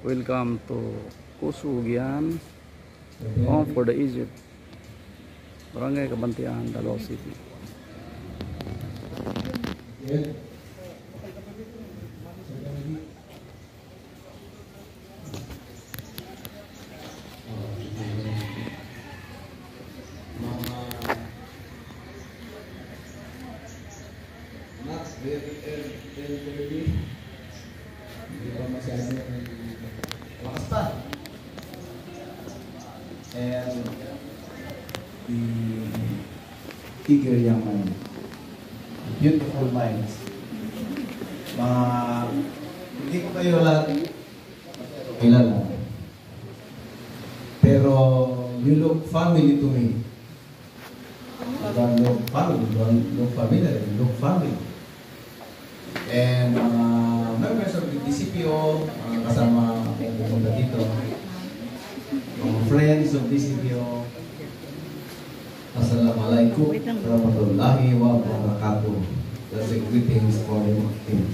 Welcome to Kusugian, home for the Egypt, Barangay Kabantian, Davao City. And the eager young man, beautiful minds. Hindi ko kayo lahat kilala, pero you look family to me. Don't look family, don't look familiar, you look family. And members of the DCPO, kasama akong pumunta dito, friends of DCPO, Assalamualaikum warahmatullahi wabarakatuh. That's a greetings for the Muslims.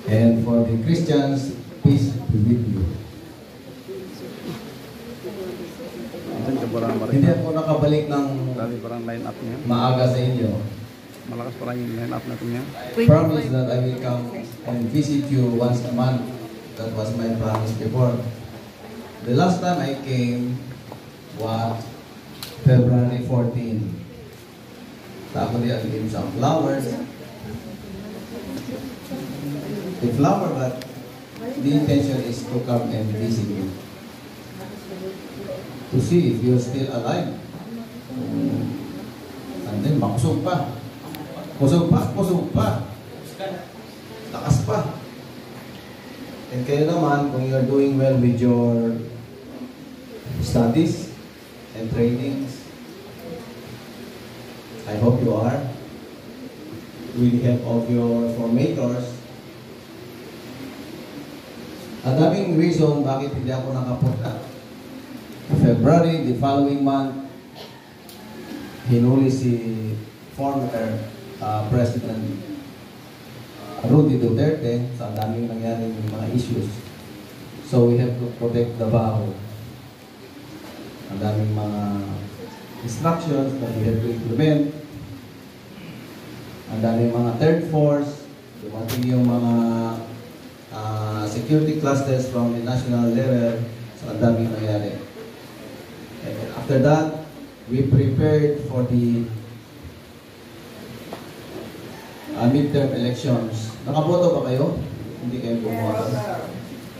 And for the Christians, peace be with you. Hindi ako nakabalik ng maaga sa inyo. Malakas parang yung line up natin niya. Promise that I will come and visit you once a month. That was my promise before. The last time I came was February 14. Tapos I gave some flowers. The flower, but the intention is to come and visit you. To see if you're still alive. And then makusog pa. Kusog pa. Takas pa. And kayo naman, kung you're doing well with your studies and trainings, I hope you are, with the help of your formators. Ang daming reason bakit hindi ako nakapunta. February, the following month, hinuli si former President Rudy Duterte sa daming nangyari ng mga issues. So we have to protect Davao. Ang daming mga instructions that we have to implement. Ang daming mga third force. Dumating yung mga security clusters from the national level. So ang daming nangyari. And after that, we prepared for the midterm elections. Nakaboto ba kayo? Hindi kayo bumoto.